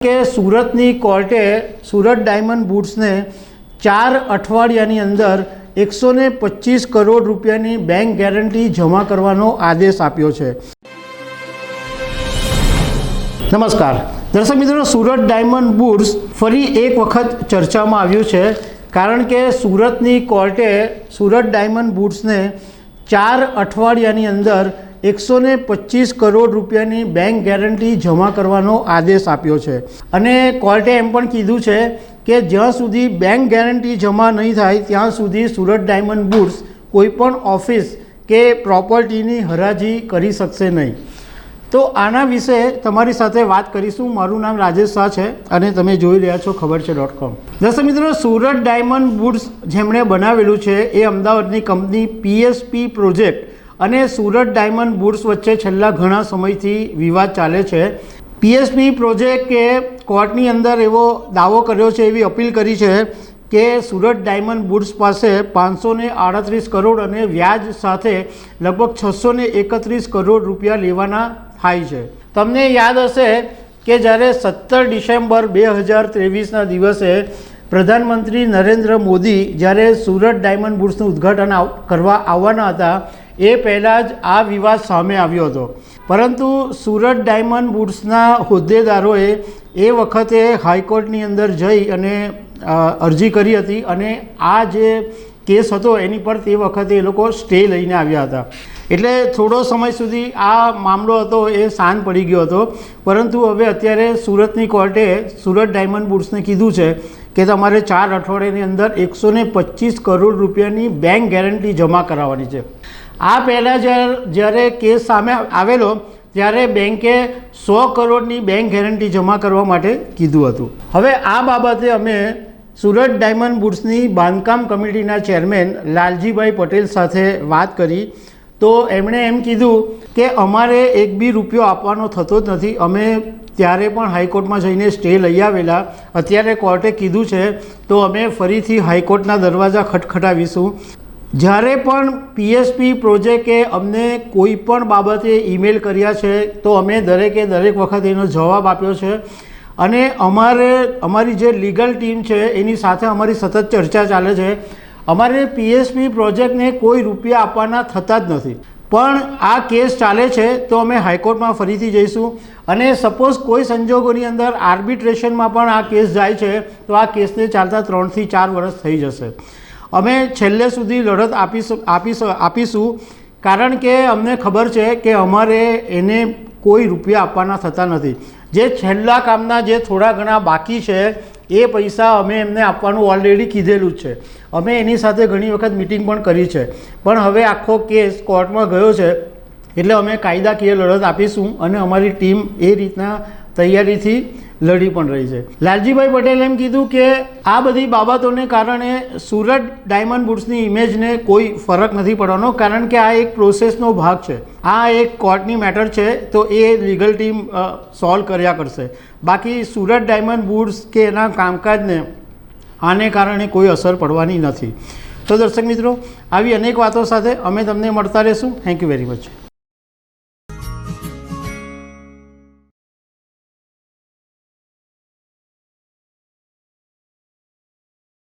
કે સુરતની કોર્ટે સુરત ડાયમંડ બુટ્સને 4 અઠવાડિયાની અંદર 125 કરોડ રૂપિયાની બેંક ગેરંટી જમા કરવાનો આદેશ આપ્યો છે। નમસ્કાર દર્શક મિત્રો, સુરત ડાયમંડ બુટ્સ ફરી એક વખત ચર્ચામાં આવ્યું છે, કારણ કે સુરતની કોર્ટે સુરત ડાયમંડ બુટ્સને 4 અઠવાડિયાની અંદર 125 કરોડ રૂપિયાની બેંક ગેરંટી જમા કરવાનો આદેશ આપ્યો છે। અને કોર્ટે એમ પણ કીધું છે કે જ્યાં સુધી બેંક ગેરંટી જમા નહીં થાય ત્યાં સુધી સુરત ડાયમંડ બુટ્સ કોઈપણ ઓફિસ કે પ્રોપર્ટીની હરાજી કરી શકશે નહીં। તો આના વિશે તમારી સાથે વાત કરીશું। મારું નામ રાજેશ શાહ છે અને તમે જોઈ રહ્યા છો ખબર છે.com। દર્શક મિત્રો, સુરત ડાયમંડ બુટ્સ જેમણે બનાવેલું છે એ અમદાવાદની કંપની PSP પ્રોજેક્ટ અને સુરત ડાયમંડ બુટ્સ વચ્ચે છેલ્લા ઘણા સમયથી વિવાદ ચાલે છે। PSP પ્રોજેક્ટે કોર્ટની અંદર એવો દાવો કર્યો છે, એવી અપીલ કરી છે કે સુરત ડાયમંડ બુટ્સ પાસે 538 કરોડ અને વ્યાજ સાથે લગભગ 631 કરોડ રૂપિયા લેવાના થાય છે। તમને યાદ હશે કે જ્યારે 17 ડિસેમ્બર 2023ના દિવસે પ્રધાનમંત્રી નરેન્દ્ર મોદી જ્યારે સુરત ડાયમંડ બુટ્સનું ઉદ્ઘાટન કરવા આવવાના હતા એ પહેલાં જ આ વિવાદ સામે આવ્યો હતો, પરંતુ સુરત ડાયમંડ બુટ્સના હોદ્દેદારોએ એ વખતે હાઈકોર્ટની અંદર જઈ અને અરજી કરી હતી અને આ જે કેસ હતો એની પર તે વખતે એ લોકો સ્ટે લઈને આવ્યા હતા। એટલે થોડો સમય સુધી આ મામલો હતો એ શાંત પડી ગયો હતો, પરંતુ હવે અત્યારે સુરતની કોર્ટે સુરત ડાયમંડ બુટ્સને કીધું છે કે તમારે 4 અઠવાડિયાની અંદર 125 કરોડ રૂપિયાની બેંક ગેરંટી જમા કરાવવાની છે। આ પહેલાં જ્યારે કેસ સામે આવેલો ત્યારે બેંકે 100 કરોડની બેંક ગેરંટી જમા કરવા માટે કીધું હતું। હવે આ બાબતે અમે સુરત ડાયમંડ બુટ્સની બાંધકામ કમિટીના ચેરમેન લાલજીભાઈ પટેલ સાથે વાત કરી, તો એમણે એમ કીધું કે અમારે એક બી રૂપિયો આપવાનો થતો જ નથી। અમે ત્યારે પણ હાઈકોર્ટમાં જઈને સ્ટે લઈ આવેલા, અત્યારે કોર્ટે કીધું છે તો અમે ફરીથી હાઈકોર્ટના દરવાજા ખટખટાવીશું। જ્યારે પણ PSP પ્રોજેક્ટે અમને કોઈ પણ બાબતે ઈમેલ કર્યા છે તો અમે દરેક વખત એનો જવાબ આપ્યો છે અને અમારી જે લીગલ ટીમ છે એની સાથે અમારી સતત ચર્ચા ચાલે છે। અમારે PSP પ્રોજેક્ટને કોઈ રૂપિયા આપવાના થતા જ નથી, પણ આ કેસ ચાલે છે તો અમે હાઈકોર્ટમાં ફરીથી જઈશું અને સપોઝ કોઈ સંજોગોની અંદર આર્બિટ્રેશનમાં પણ આ કેસ જાય છે તો આ કેસને ચાલતા 3 થી 4 વર્ષ થઈ જશે। અમે છેલ્લે સુધી લડત આપીશું, કારણ કે અમને ખબર છે કે અમારે એને કોઈ રૂપિયા આપવાના થતા નથી। જે છેલ્લા કામના જે થોડા ઘણા બાકી છે એ પૈસા અમે એમને આપવાનું ઓલરેડી કીધેલું જ છે। અમે એની સાથે ઘણી વખત મિટિંગ પણ કરી છે, પણ હવે આખો કેસ કોર્ટમાં ગયો છે એટલે અમે કાયદાકીય લડત આપીશું અને અમારી ટીમ એ રીતના તૈયારીથી લડી પણ રહી છે। લાલજીભાઈ પટેલે એમ કીધું કે આ બધી બાબતોને કારણે સુરત ડાયમંડ બુટ્સની ઇમેજને કોઈ ફરક નથી પડવાનો, કારણ કે આ એક પ્રોસેસનો ભાગ છે, આ એક કોર્ટની મેટર છે, તો એ લીગલ ટીમ સોલ્વ કર્યા કરશે। બાકી સુરત ડાયમંડ બુટ્સ કે એના કામકાજને આને કારણે કોઈ અસર પડવાની નથી। તો દર્શક મિત્રો, આવી અનેક વાતો સાથે અમે તમને મળતા રહીશું। Thank you very much.